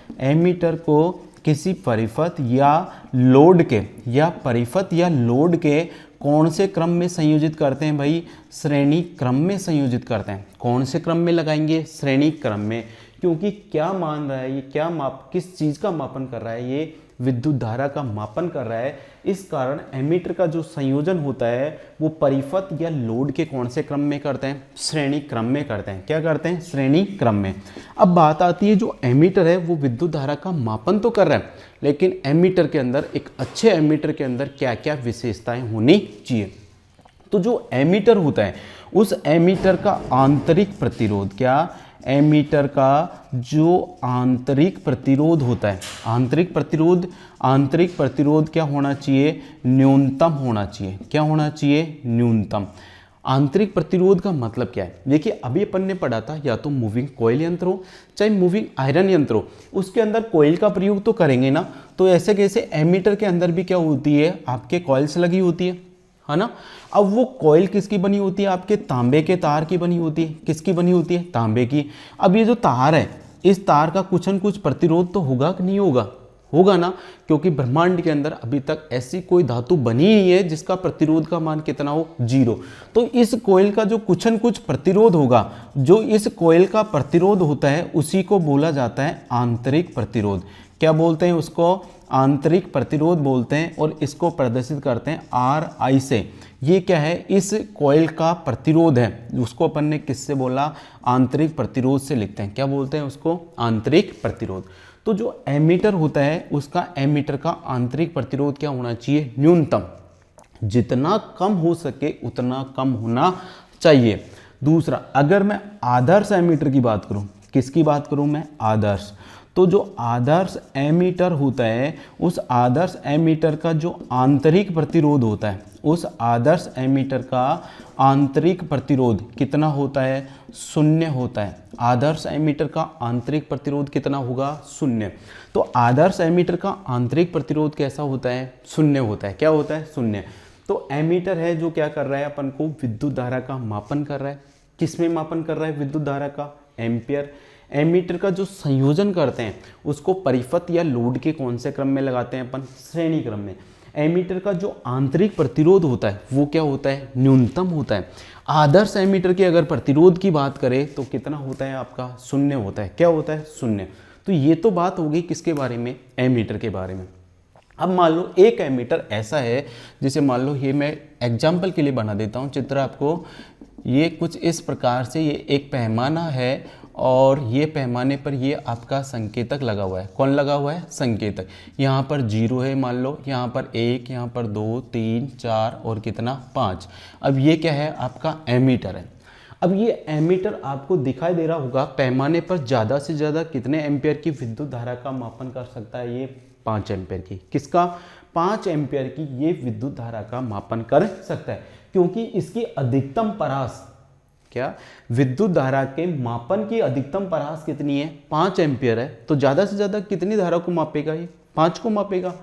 या लोड के कौन से क्रम में संयोजित करते हैं भाई, श्रेणी क्रम में संयोजित करते हैं। कौन से क्रम में लगाएंगे, श्रेणी क्रम में, क्योंकि क्या मान रहा है ये, किस चीज़ का मापन कर रहा है, ये विद्युत धारा का मापन कर रहा है। इस कारण एमीटर का जो संयोजन होता है वो परिपथ या लोड के कौन से क्रम में करते हैं, श्रेणी क्रम में करते हैं। क्या करते हैं, श्रेणी क्रम में। अब बात आती है, जो एमीटर है वो विद्युत धारा का मापन तो कर रहा है, लेकिन एमीटर के अंदर, एक अच्छे एमीटर के अंदर क्या क्या विशेषताएं होनी चाहिए। तो जो एमीटर होता है उस एमीटर का आंतरिक प्रतिरोध, क्या, एमीटर का जो आंतरिक प्रतिरोध होता है, आंतरिक प्रतिरोध क्या होना चाहिए, न्यूनतम होना चाहिए। क्या होना चाहिए, न्यूनतम। आंतरिक प्रतिरोध का मतलब क्या है, देखिए अभी अपन ने पढ़ा था, या तो मूविंग कॉइल यंत्र हो चाहे मूविंग आयरन यंत्र हो, उसके अंदर कॉइल का प्रयोग तो करेंगे ना। तो ऐसे कैसे एमीटर के अंदर भी क्या होती है, आपके कॉइल्स लगी होती है ना। अब वो कॉइल किसकी बनी होती है, आपके तांबे के तार की बनी होती है। किसकी बनी होती है, तांबे की। अब ये जो तार है, इस तार का कुछ न कुछ प्रतिरोध तो होगा कि नहीं होगा, होगा ना, क्योंकि ब्रह्मांड के अंदर अभी तक ऐसी कोई धातु बनी नहीं है जिसका प्रतिरोध का मान कितना हो, 0। तो इस कॉइल का जो कुछ न कुछ प्रतिरोध होगा, जो इस कॉइल का प्रतिरोध होता है उसी को बोला जाता है आंतरिक प्रतिरोध। क्या बोलते हैं उसको, आंतरिक प्रतिरोध बोलते हैं, और इसको प्रदर्शित करते हैं RI से। ये क्या है, इस कॉइल का प्रतिरोध है, उसको अपन ने किससे बोला, आंतरिक प्रतिरोध से लिखते हैं। क्या बोलते हैं उसको, आंतरिक प्रतिरोध। तो जो एमीटर होता है उसका, एमीटर का आंतरिक प्रतिरोध क्या होना चाहिए, न्यूनतम। जितना कम हो सके उतना कम होना चाहिए। दूसरा, अगर मैं आदर्श एमीटर की बात करूं, किसकी बात करूं मैं, आदर्श, तो जो आदर्श एमीटर होता है उस आदर्श एमीटर का जो आंतरिक प्रतिरोध होता है, उस आदर्श एमीटर का आंतरिक प्रतिरोध कितना होता है? शून्य होता है। आदर्श एमीटर का आंतरिक प्रतिरोध कितना होगा? शून्य। तो आदर्श एमीटर का आंतरिक प्रतिरोध कैसा होता है? शून्य होता है। क्या होता है? शून्य। तो एमीटर है जो क्या कर रहा है? अपन को विद्युत धारा का मापन कर रहा है। किस में मापन कर रहा है? विद्युत धारा का, एम्पियर। एमीटर का जो संयोजन करते हैं उसको परिपथ या लोड के कौन से क्रम में लगाते हैं अपन? श्रेणी क्रम में। एमीटर का जो आंतरिक प्रतिरोध होता है वो क्या होता है? न्यूनतम होता है। आदर्श एमीटर के अगर प्रतिरोध की बात करें तो कितना होता है आपका? शून्य होता है। क्या होता है? शून्य। तो ये तो बात हो गई किसके बारे में? एमीटर के बारे में। अब मान लो एक एमीटर ऐसा है, जैसे मान लो ये मैं एग्जाम्पल के लिए बना देता हूँ चित्र आपको। ये कुछ इस प्रकार से ये एक पैमाना है और ये पैमाने पर ये आपका संकेतक लगा हुआ है। कौन लगा हुआ है? संकेतक। यहाँ पर 0 है मान लो, यहाँ पर 1, यहाँ पर 2, 3, 4 और कितना? 5। अब ये क्या है? आपका एमीटर है। अब ये एमीटर आपको दिखाई दे रहा होगा पैमाने पर ज़्यादा से ज़्यादा कितने एम्पियर की विद्युत धारा का मापन कर सकता है? ये 5 एम्पियर की। किसका? 5 एम्पियर की ये विद्युत धारा का मापन कर सकता है, क्योंकि इसकी अधिकतम परास, क्या विद्युत धारा के मापन की अधिकतम परास कितनी है? 5 एम्पियर है। तो ज़्यादा से ज़्यादा कितनी धारा को मापेगा? ये 5 को मापेगा।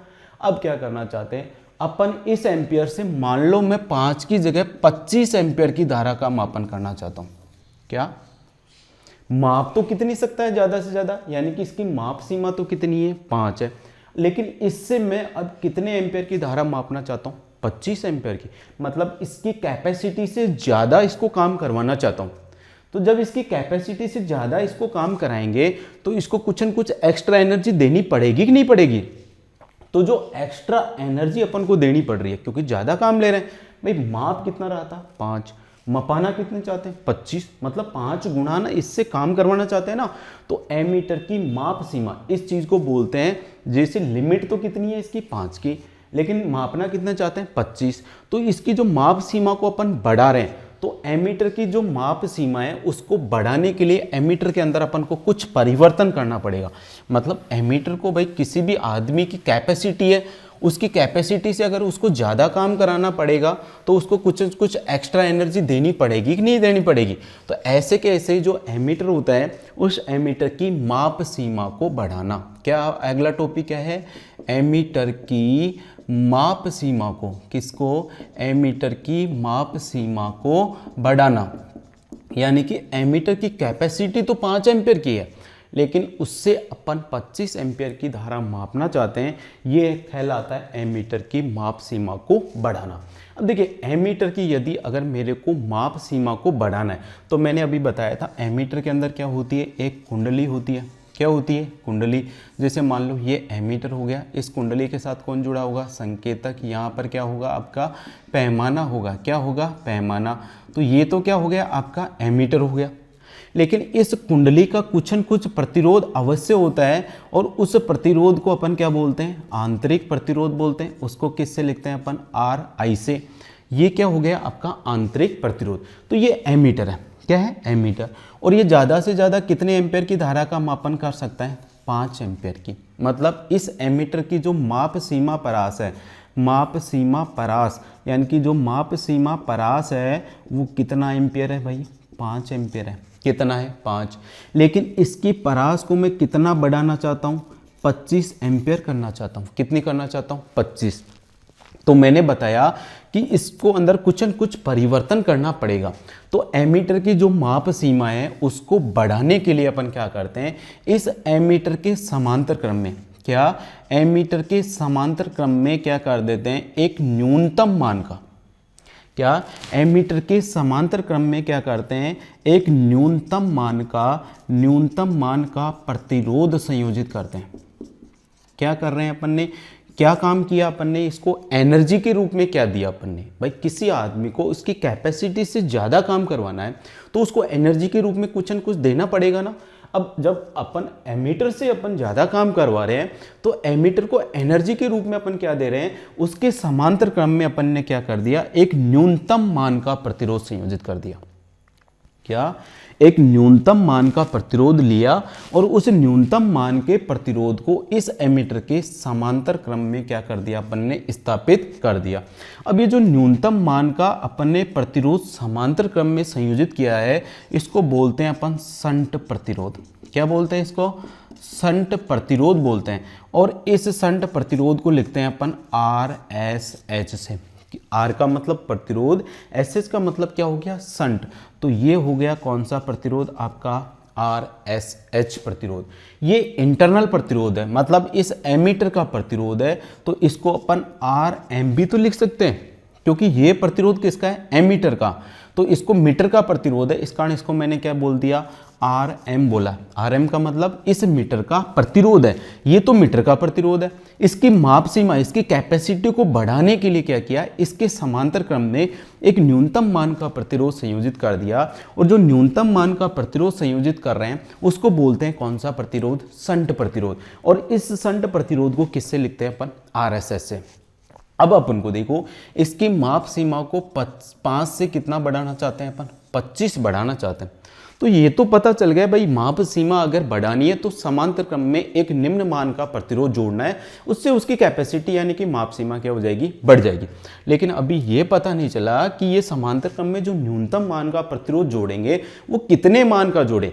अब क्या करना चाहते हैं अपन? इस एम्पियर से मान लो मैं 5 की जगह 25 एम्पियर की धारा का मापन करना चाहता हूँ। क्या माप तो कितनी सकता है ज़्यादा से ज़्यादा, यानी कि इसकी माप सीमा तो कितनी है? 5 है। लेकिन इससे मैं अब कितने एम्पियर की धारा मापना चाहता हूँ? 25 एम्पियर की। मतलब इसकी कैपेसिटी से ज़्यादा इसको काम करवाना चाहता हूँ। तो जब इसकी कैपेसिटी से ज़्यादा इसको काम कराएंगे तो इसको कुछ न कुछ एक्स्ट्रा एनर्जी देनी पड़ेगी कि नहीं पड़ेगी? तो जो एक्स्ट्रा एनर्जी अपन को देनी पड़ रही है, क्योंकि ज़्यादा काम ले रहे हैं भाई। माप कितना रहा था? 5। मपाना कितने चाहते हैं? 25। मतलब 5 गुना ना इससे काम करवाना चाहते हैं ना। तो एमीटर की माप सीमा इस चीज़ को बोलते हैं, जैसे लिमिट तो कितनी है इसकी? 5 की, लेकिन मापना कितना चाहते हैं? 25। तो इसकी जो माप सीमा को अपन बढ़ा रहे हैं, तो एमीटर की जो माप सीमा है उसको बढ़ाने के लिए एमीटर के अंदर अपन को कुछ परिवर्तन करना पड़ेगा। मतलब एमीटर को भाई किसी भी आदमी की कैपेसिटी है, उसकी कैपेसिटी से अगर उसको ज़्यादा काम कराना पड़ेगा तो उसको कुछ एक्स्ट्रा एनर्जी देनी पड़ेगी कि नहीं देनी पड़ेगी? तो ऐसे के ऐसे जो एमीटर होता है उस एमीटर की माप सीमा को बढ़ाना। क्या अगला टॉपिक क्या है? एमीटर की माप सीमा को, किसको? एमीटर की माप सीमा को बढ़ाना। यानी कि एमीटर की कैपेसिटी तो 5 एम्पियर की है, लेकिन उससे अपन 25 एम्पियर की धारा मापना चाहते हैं। ये कहलाता है एमीटर की माप सीमा को बढ़ाना। अब देखिए एमीटर की यदि अगर मेरे को माप सीमा को बढ़ाना है तो मैंने अभी बताया था एमीटर के अंदर क्या होती है? एक कुंडली होती है। क्या होती है? कुंडली। जैसे मान लो ये एमीटर हो गया, इस कुंडली के साथ कौन जुड़ा होगा? संकेतक। यहाँ पर क्या होगा? आपका पैमाना होगा। क्या होगा? पैमाना। तो ये तो क्या हो गया? आपका एमीटर हो गया। लेकिन इस कुंडली का कुछ न कुछ प्रतिरोध अवश्य होता है, और उस प्रतिरोध को अपन क्या बोलते हैं? आंतरिक प्रतिरोध बोलते हैं। उसको किससे लिखते हैं अपन? RI से। ये क्या हो गया? आपका आंतरिक प्रतिरोध। तो ये एमीटर है। क्या है? एमीटर। और ये ज़्यादा से ज़्यादा कितने एम्पियर की धारा का मापन कर सकता है? 5 एम्पियर की। मतलब इस एमीटर की जो माप सीमा परास है, माप सीमा परास, यानी कि जो माप सीमा परास है वो कितना एम्पियर है भाई? 5 एम्पियर है। कितना है? 5। लेकिन इसकी परास को मैं कितना बढ़ाना चाहता हूँ? 25 एम्पियर करना चाहता हूँ। कितनी करना चाहता हूँ? 25। तो मैंने बताया कि इसको अंदर कुछ न कुछ परिवर्तन करना पड़ेगा। तो एमीटर की जो माप सीमा है उसको बढ़ाने के लिए अपन क्या करते हैं? इस एमीटर के समांतर क्रम में, क्या एमीटर के समांतर क्रम में क्या कर देते हैं? एक न्यूनतम मान का, क्या एमीटर के समांतर क्रम में क्या करते हैं? एक न्यूनतम मान का प्रतिरोध संयोजित करते हैं। क्या कर रहे हैं अपन ने? क्या काम किया अपन ने? इसको एनर्जी के रूप में क्या दिया अपन ने? भाई किसी आदमी को उसकी कैपेसिटी से ज़्यादा काम करवाना है तो उसको एनर्जी के रूप में कुछ न कुछ देना पड़ेगा ना। अब जब अपन एमीटर से अपन ज़्यादा काम करवा रहे हैं तो एमीटर को एनर्जी के रूप में अपन क्या दे रहे हैं? उसके समांतर क्रम में अपन ने क्या कर दिया? एक न्यूनतम मान का प्रतिरोध संयोजित कर दिया। क्या, एक न्यूनतम मान का प्रतिरोध लिया और उस न्यूनतम मान के प्रतिरोध को इस एमीटर के समांतर क्रम में क्या कर दिया, अपन ने स्थापित कर दिया। अब ये जो न्यूनतम मान का अपन ने प्रतिरोध समांतर क्रम में संयोजित किया है, इसको बोलते हैं अपन शंट प्रतिरोध। क्या बोलते हैं इसको? शंट प्रतिरोध बोलते हैं। और इस शंट प्रतिरोध को लिखते हैं अपन RSH से। आर का मतलब प्रतिरोध, एस का मतलब क्या हो गया, शंट। तो ये हो गया कौन सा प्रतिरोध, आपका RSH प्रतिरोध। ये इंटरनल प्रतिरोध है, मतलब इस एमीटर का प्रतिरोध है, तो इसको अपन RM भी तो लिख सकते हैं, क्योंकि ये प्रतिरोध किसका है, एमीटर का। तो इसको मीटर का प्रतिरोध है, इस कारण इसको मैंने क्या बोल दिया, RM बोला। RM का मतलब इस मीटर का प्रतिरोध है, ये तो मीटर का प्रतिरोध है। इसकी माप सीमा, इसकी कैपेसिटी को बढ़ाने के लिए क्या किया, इसके समांतर क्रम में एक न्यूनतम मान का प्रतिरोध संयोजित कर दिया। और जो न्यूनतम मान का प्रतिरोध संयोजित कर रहे हैं उसको बोलते हैं कौन सा प्रतिरोध, शंट प्रतिरोध। और इस शंट प्रतिरोध को किससे लिखते हैं अपन, RSS से। अब अपन को देखो, इसकी माप सीमा को 5 से कितना बढ़ाना चाहते हैं अपन, 25 बढ़ाना चाहते हैं। तो ये तो पता चल गया भाई, माप सीमा अगर बढ़ानी है तो समांतर क्रम में एक निम्न मान का प्रतिरोध जोड़ना है, उससे उसकी कैपेसिटी यानी कि माप सीमा क्या हो जाएगी, बढ़ जाएगी। लेकिन अभी ये पता नहीं चला कि ये समांतर क्रम में जो न्यूनतम मान का प्रतिरोध जोड़ेंगे वो कितने मान का जोड़े,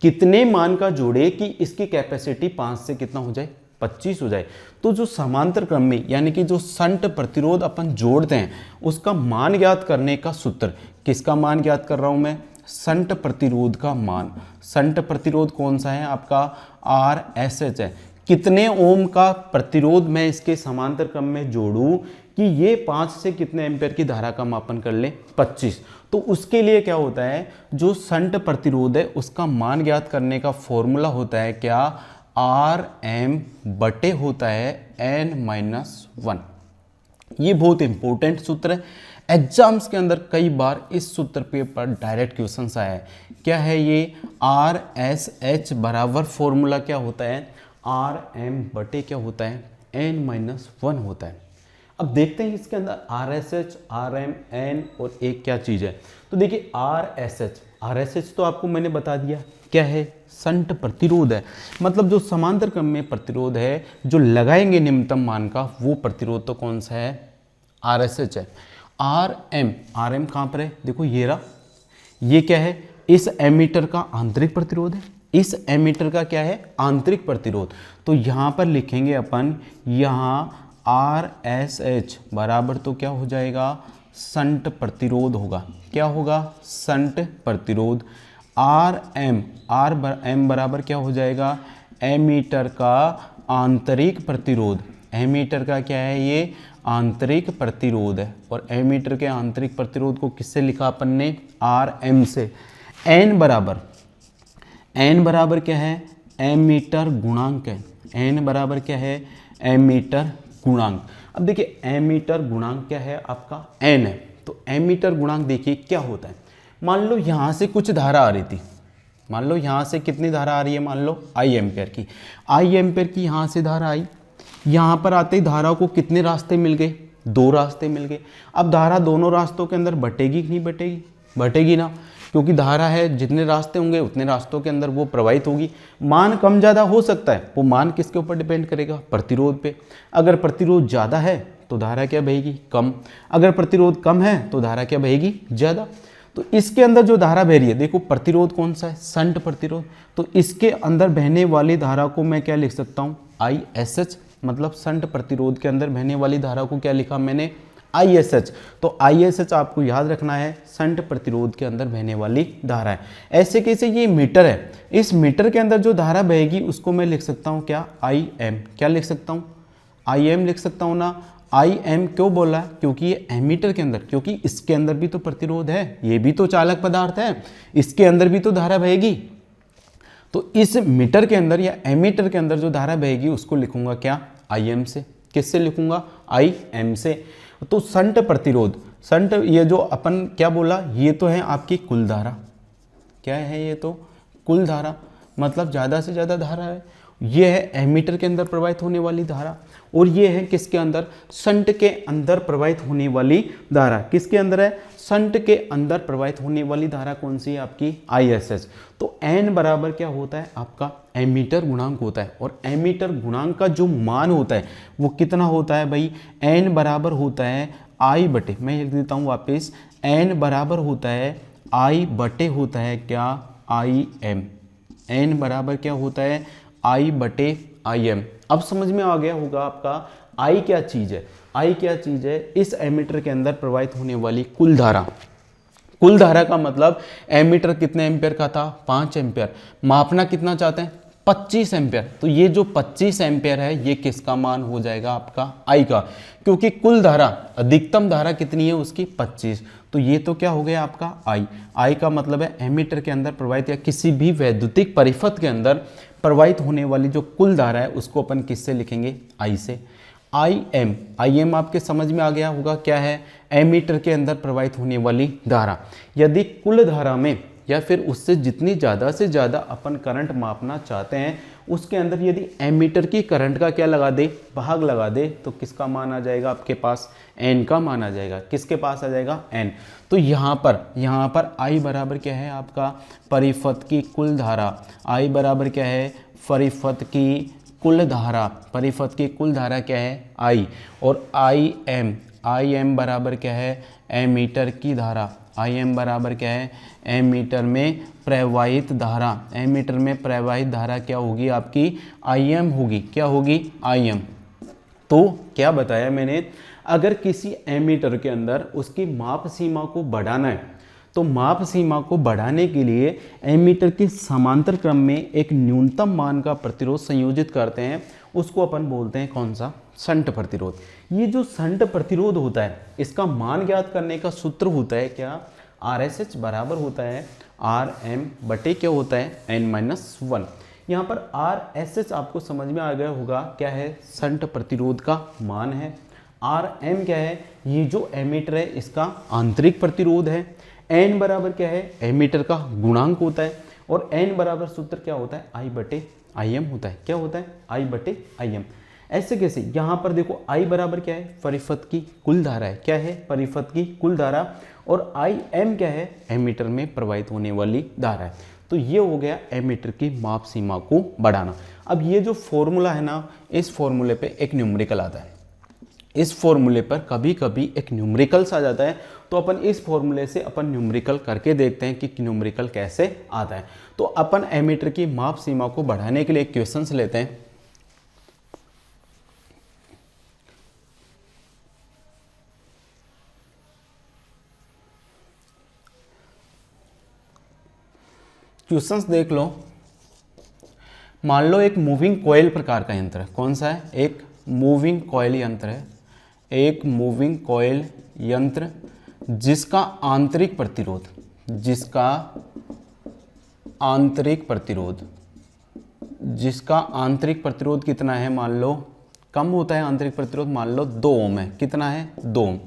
कितने मान का जोड़े कि इसकी कैपेसिटी 5 से कितना हो जाए, 25 हो जाए। तो जो समांतर क्रम में यानी कि जो शंट प्रतिरोध अपन जोड़ते हैं उसका मान ज्ञात करने का सूत्र, किसका मान ज्ञात कर रहा हूं मैं, शंट प्रतिरोध का मान। शंट प्रतिरोध कौन सा है आपका, RSH है। कितने ओम का प्रतिरोध मैं इसके समांतर क्रम में जोड़ूं कि ये 5 से कितने एम्पेयर की धारा का मापन कर ले, 25। तो उसके लिए क्या होता है, जो शंट प्रतिरोध है उसका मान ज्ञात करने का फॉर्मूला होता है क्या, RM बटे होता है N-1। ये बहुत इंपॉर्टेंट सूत्र है, एग्जाम्स के अंदर कई बार इस सूत्र पे पर डायरेक्ट क्वेश्चंस आया है। क्या है ये, RSH बराबर फॉर्मूला क्या होता है, RM बटे क्या होता है, N-1 होता है। अब देखते हैं इसके अंदर RSH, RM, N और एक क्या चीज़ है। तो देखिए RSH तो आपको मैंने बता दिया क्या है, शंट प्रतिरोध है। मतलब जो समांतर क्रम में प्रतिरोध है जो लगाएंगे निम्नतम मान का, वो प्रतिरोध तो कौन सा है, RSH है। RM कहाँ पर है, देखो ये रहा, ये क्या है, इस एमीटर का आंतरिक प्रतिरोध है। इस एमीटर का क्या है, आंतरिक प्रतिरोध। तो यहाँ पर लिखेंगे अपन, यहाँ RSH बराबर तो क्या हो जाएगा, शंट प्रतिरोध होगा। क्या होगा, शंट प्रतिरोध। RM बराबर क्या हो जाएगा, एमीटर का आंतरिक प्रतिरोध। एमीटर का क्या है, ये आंतरिक प्रतिरोध है। और एमीटर के आंतरिक प्रतिरोध को किससे लिखा अपन ने, RM से। N बराबर क्या है, एमीटर गुणांक है। N बराबर क्या है, एमीटर गुणांक। अब देखिए एमीटर गुणांक क्या है आपका, N है। तो एमीटर गुणांक देखिए क्या होता है, मान लो यहाँ से कुछ धारा आ रही थी, मान लो यहाँ से कितनी धारा आ रही है, मान लो I एम्पेयर की यहाँ से धारा आई। यहाँ पर आते ही धारा को कितने रास्ते मिल गए, 2 रास्ते मिल गए। अब धारा दोनों रास्तों के अंदर बटेगी कि नहीं बटेगी, बटेगी ना, क्योंकि धारा है, जितने रास्ते होंगे उतने रास्तों के अंदर वो प्रवाहित होगी। मान कम ज़्यादा हो सकता है, वो मान किसके ऊपर डिपेंड करेगा, प्रतिरोध पे। अगर प्रतिरोध ज़्यादा है तो धारा क्या बहेगी, कम। अगर प्रतिरोध कम है तो धारा क्या बहेगी, ज़्यादा। तो इसके अंदर जो धारा बह रही है, देखो प्रतिरोध कौन सा है, शंट प्रतिरोध। तो इसके अंदर बहने वाली धारा को मैं क्या लिख सकता हूँ, ISH। मतलब शंट प्रतिरोध के अंदर बहने वाली धारा को क्या लिखा मैंने, ISH। तो ISH आपको याद रखना है, शंट प्रतिरोध के अंदर बहने वाली धारा है। ऐसे कैसे, ये मीटर है, इस मीटर के अंदर जो धारा बहेगी उसको मैं लिख सकता हूँ क्या, IM। क्या लिख सकता हूँ, IM लिख सकता हूँ ना। IM क्यों बोला, क्योंकि ये एमीटर के अंदर, क्योंकि इसके अंदर भी तो प्रतिरोध है, ये भी तो चालक पदार्थ है, इसके अंदर भी तो धारा बहेगी। तो इस मीटर के अंदर या एमीटर के अंदर जो धारा बहेगी उसको लिखूंगा क्या, IM से। किससे लिखूंगा, IM से। तो शंट प्रतिरोध, शंट, ये जो अपन क्या बोला, ये तो है आपकी कुल धारा। क्या है, ये तो कुल धारा, मतलब ज़्यादा से ज़्यादा धारा है। ये है एमीटर के अंदर प्रवाहित होने वाली धारा, और ये है किसके अंदर, शंट के अंदर प्रवाहित होने वाली धारा। किसके अंदर है, शंट के अंदर प्रवाहित होने वाली धारा कौन सी है आपकी, ISH। तो n बराबर क्या होता है आपका एमीटर गुणांक होता है, और एमीटर गुणांक का जो मान होता है वो कितना होता है भाई, n बराबर होता है I बटे, मैं लिख देता हूँ वापस, n बराबर होता है I बटे होता है क्या, IM। n बराबर क्या होता है, I बटे IM। अब समझ में आ गया होगा आपका I क्या चीज़ है, I क्या चीज़ है, इस एमीटर के अंदर प्रवाहित होने वाली कुल धारा। कुल धारा का मतलब एमीटर कितने एम्पियर का था, 5 एम्पियर, मापना कितना चाहते हैं, 25 एम्पियर। तो ये जो 25 एम्पियर है ये किसका मान हो जाएगा आपका I का, क्योंकि कुल धारा अधिकतम धारा कितनी है उसकी 25। तो ये तो क्या हो गया आपका I का मतलब है एमीटर के अंदर प्रवाहित या किसी भी वैद्युतिक परिपथ के अंदर प्रवाहित होने वाली जो कुल धारा है उसको अपन किससे लिखेंगे, I से। IM आपके समझ में आ गया होगा क्या है, एमीटर के अंदर प्रवाहित होने वाली धारा। यदि कुल धारा में या फिर उससे जितनी ज़्यादा से ज़्यादा अपन करंट मापना चाहते हैं उसके अंदर यदि एमीटर की करंट का क्या लगा दे, भाग लगा दे, तो किसका मान आ जाएगा आपके पास, n का मान आ जाएगा। किसके पास आ जाएगा, n। तो यहाँ पर I बराबर क्या है आपका, परिपथ की कुल धारा। I बराबर क्या है, परिपथ की कुल धारा। परिपथ की कुल धारा क्या है, I। और IM बराबर क्या है, एमीटर की धारा। IM बराबर क्या है, एमीटर में प्रवाहित धारा। एमीटर में प्रवाहित धारा क्या होगी आपकी, IM होगी। क्या होगी, IM। तो क्या बताया मैंने, अगर किसी एमीटर के अंदर उसकी माप सीमा को बढ़ाना है तो माप सीमा को बढ़ाने के लिए एमीटर के समांतर क्रम में एक न्यूनतम मान का प्रतिरोध संयोजित करते हैं, उसको अपन बोलते हैं कौन सा, शंट प्रतिरोध। ये जो शंट प्रतिरोध होता है इसका मान ज्ञात करने का सूत्र होता है क्या, RSH बराबर होता है RM बटे क्या होता है, n-1। यहाँ पर RSH आपको समझ में आ गया होगा क्या है, शंट प्रतिरोध का मान है। RM क्या है, ये जो एमीटर है इसका आंतरिक प्रतिरोध है। n बराबर क्या है, एमीटर का गुणांक होता है, और n बराबर सूत्र क्या होता है, I बटे IM होता है। क्या होता है, I बटे IM। ऐसे कैसे, यहाँ पर देखो I बराबर क्या है, परिपथ की कुल धारा है। क्या है, परिपथ की कुल धारा, और IM क्या है, एमीटर में प्रवाहित होने वाली धारा है। तो ये हो गया एमीटर की माप सीमा को बढ़ाना। अब ये जो फॉर्मूला है ना, इस फॉर्मूले पे एक न्यूमेरिकल आता है। इस फॉर्मूले पर कभी कभी एक न्यूमेरिकल्स आ जाता है, तो अपन इस फॉर्मूले से अपन न्यूमेरिकल करके देखते हैं कि न्यूमेरिकल कैसे आता है। तो अपन एमीटर की माप सीमा को बढ़ाने के लिए क्वेश्चंस लेते हैं। क्वेश्चंस देख लो। मान लो एक मूविंग कॉइल प्रकार का यंत्र है। कौन सा है, एक मूविंग कॉइल यंत्र है। एक मूविंग कॉइल यंत्र जिसका आंतरिक प्रतिरोध कितना है, मान लो कम होता है आंतरिक प्रतिरोध, मान लो 2 ओम है। कितना है, 2 ओम।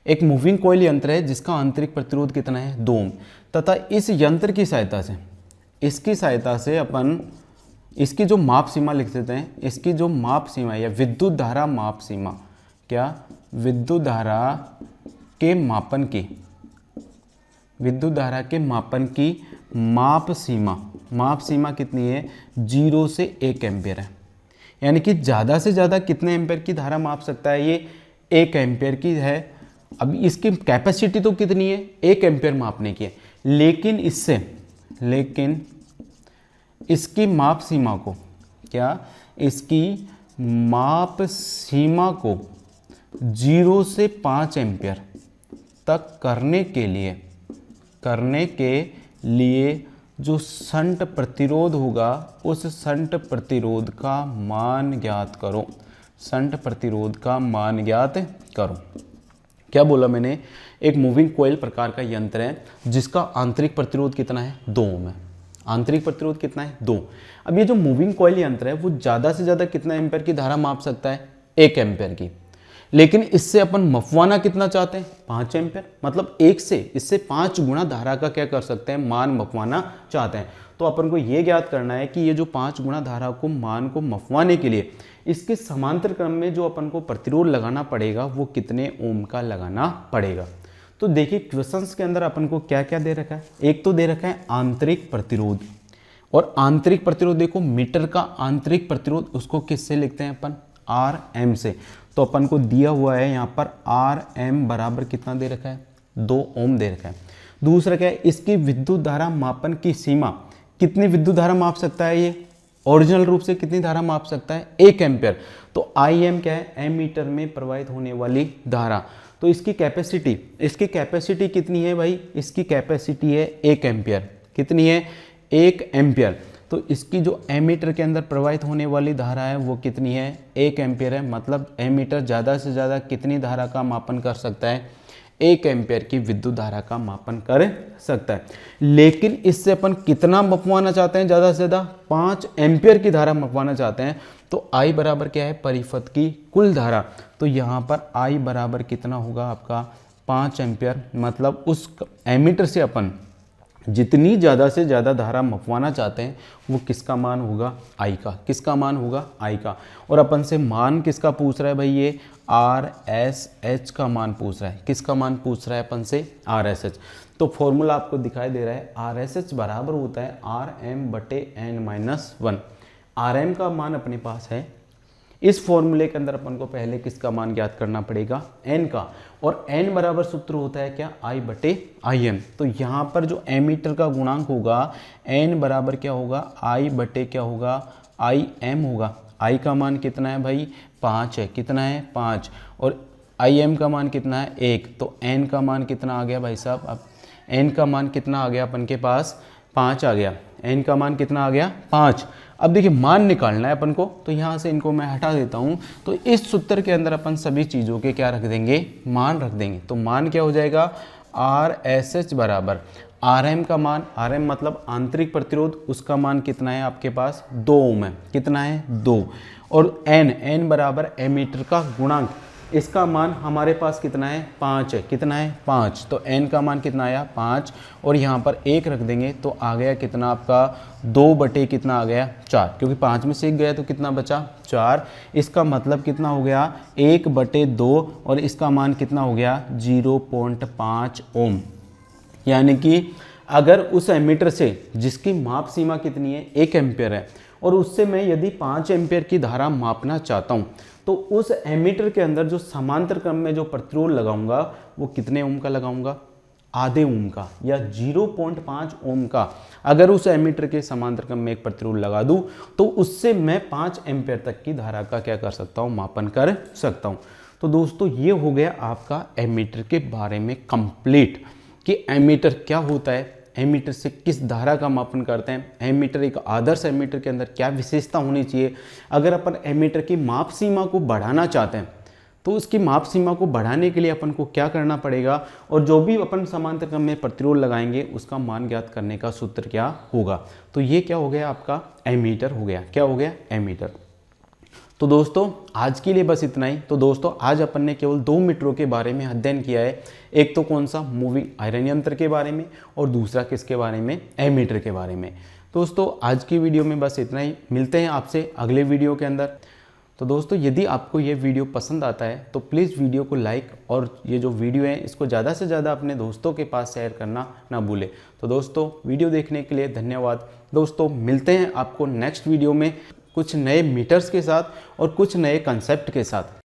एक मूविंग कॉइल यंत्र है जिसका आंतरिक प्रतिरोध कितना है, 2 ओम, तथा इस यंत्र की सहायता से अपन इसकी जो माप सीमा लिख देते हैं। इसकी जो माप सीमा या विद्युत धारा माप सीमा, क्या, विद्युत धारा के मापन की माप सीमा कितनी है, 0 से 1 एम्पियर है। यानी कि ज़्यादा से ज़्यादा कितने एम्पियर की धारा माप सकता है, ये 1 एम्पियर की है। अब इसकी कैपेसिटी तो कितनी है, 1 एम्पियर मापने की है, लेकिन इसकी माप सीमा को, क्या, इसकी माप सीमा को 0 से 5 एम्पियर तक करने के लिए जो शंट प्रतिरोध होगा उस शंट प्रतिरोध का मान ज्ञात करो। क्या बोला मैंने, एक मूविंग कॉइल प्रकार का यंत्र है जिसका आंतरिक प्रतिरोध कितना है, 2 ओम है। आंतरिक प्रतिरोध कितना है, 2। अब ये जो मूविंग कॉइल यंत्र है वो ज़्यादा से ज़्यादा कितना एम्पियर की धारा माप सकता है, 1 एम्पियर की। लेकिन इससे अपन मपवाना कितना चाहते हैं, 5 एम्पियर, मतलब इससे 5 गुना धारा का क्या कर सकते हैं, मान मपवाना चाहते हैं। तो अपन को ये ज्ञात करना है कि ये जो 5 गुना धारा को मान को मपवाने के लिए इसके समांतर क्रम में जो अपन को प्रतिरोध लगाना पड़ेगा वो कितने ओम का लगाना पड़ेगा। तो देखिए क्वेश्चंस के अंदर अपन को क्या क्या दे रखा है, एक तो दे रखा है आंतरिक प्रतिरोध, और आंतरिक प्रतिरोध देखो मीटर का आंतरिक प्रतिरोध उसको किससे लिखते हैं अपन, आर एम से। तो अपन को दिया हुआ है यहाँ पर आर एम बराबर कितना दे रखा है, 2 ओम दे रखा है। दूसरा क्या है, इसकी विद्युत धारा मापन की सीमा, कितनी विद्युत धारा माप सकता है ये, ओरिजिनल रूप से कितनी धारा माप सकता है, 1 एम्पियर। तो आई एम क्या है, एम मीटर में प्रवाहित होने वाली धारा। तो इसकी कैपेसिटी कितनी है भाई, इसकी कैपेसिटी है 1 एम्पियर, कितनी है, 1 एम्पियर। तो इसकी जो एमीटर के अंदर प्रवाहित होने वाली धारा है वो कितनी है, 1 एम्पियर है। मतलब एमीटर ज़्यादा से ज़्यादा कितनी धारा का मापन कर सकता है, 1 एम्पियर की विद्युत धारा का मापन कर सकता है। लेकिन इससे अपन कितना मपवाना चाहते हैं, ज़्यादा से ज़्यादा 5 एम्पियर की धारा मपवाना चाहते हैं। तो I बराबर क्या है, परिपथ की कुल धारा। तो यहाँ पर I बराबर कितना होगा आपका, 5 एम्पियर। मतलब उस एमीटर से अपन जितनी ज़्यादा से ज़्यादा धारा मपवाना चाहते हैं वो किसका मान होगा, I का, किसका मान होगा, I का। और अपन से मान किसका पूछ रहा है भाई, ये RSH का मान पूछ रहा है। किसका मान पूछ रहा है अपन से, RSH। तो फॉर्मूला आपको दिखाई दे रहा है, RSH बराबर होता है Rm/n-1। Rm का मान अपने पास है, इस फॉर्मूले के अंदर अपन को पहले किसका मान ज्ञात करना पड़ेगा, n का। और n बराबर सूत्र होता है क्या, I/Im। तो यहाँ पर जो एमीटर का गुणांक होगा n बराबर क्या होगा, I/क्या होगा, Im होगा। I का मान कितना है भाई, 5 है, कितना है, 5। और Im का मान कितना है, 1। तो n का मान कितना आ गया भाई साहब, अब n का मान कितना आ गया अपन के पास, 5 आ गया। n का मान कितना आ गया, 5। अब देखिए मान निकालना है अपन को, तो यहाँ से इनको मैं हटा देता हूँ। तो इस सूत्र के अंदर अपन सभी चीज़ों के क्या रख देंगे, मान रख देंगे। तो मान क्या हो जाएगा, RSH बराबर Rm का मान, Rm मतलब आंतरिक प्रतिरोध, उसका मान कितना है आपके पास, 2 ओम है, कितना है, 2। और n बराबर एमीटर का गुणांक, इसका मान हमारे पास कितना है, 5 है, कितना है, 5। तो n का मान कितना आया, 5। और यहाँ पर 1 रख देंगे तो आ गया कितना आपका, 2 कितना आ गया, 4। क्योंकि 5 में से 1 गया तो कितना बचा, 4। इसका मतलब कितना हो गया, 1/2। और इसका मान कितना हो गया, 0.5 ओम। यानी कि अगर उस एमीटर से जिसकी माप सीमा कितनी है, 1 एम्पियर है, और उससे मैं यदि 5 एम्पियर की धारा मापना चाहता हूँ, तो उस एमीटर के अंदर जो समांतर क्रम में जो प्रतिरोध लगाऊंगा वो कितने ओम का लगाऊंगा, आधे ओम का, या 0.5 ओम का। अगर उस एमीटर के समांतर क्रम में एक प्रतिरोध लगा दूं तो उससे मैं 5 एम्पियर तक की धारा का क्या कर सकता हूं, मापन कर सकता हूं। तो दोस्तों ये हो गया आपका एमीटर के बारे में कंप्लीट, कि एमीटर क्या होता है, एमीटर से किस धारा का मापन करते हैं, एमीटर एक आदर्श एमीटर के अंदर क्या विशेषता होनी चाहिए। अगर अपन एमीटर की माप सीमा को बढ़ाना चाहते हैं तो उसकी माप सीमा को बढ़ाने के लिए अपन को क्या करना पड़ेगा, और जो भी अपन समांतर क्रम में प्रतिरोध लगाएंगे उसका मान ज्ञात करने का सूत्र क्या होगा। तो ये क्या हो गया आपका, एमीटर हो गया, क्या हो गया, एमीटर। तो दोस्तों आज के लिए बस इतना ही। तो दोस्तों आज अपन ने केवल 2 मीटरों के बारे में अध्ययन किया है। एक तो कौन सा, मूविंग आयरन यंत्र के बारे में, और दूसरा किसके बारे में, एमीटर के बारे में। दोस्तों आज की वीडियो में बस इतना ही, मिलते हैं आपसे अगले वीडियो के अंदर। तो दोस्तों यदि आपको ये वीडियो पसंद आता है तो प्लीज़ वीडियो को लाइक, और ये जो वीडियो है इसको ज़्यादा से ज़्यादा अपने दोस्तों के पास शेयर करना ना भूलें। तो दोस्तों वीडियो देखने के लिए धन्यवाद। दोस्तों मिलते हैं आपको नेक्स्ट वीडियो में कुछ नए मीटर्स के साथ और कुछ नए कंसेप्ट के साथ।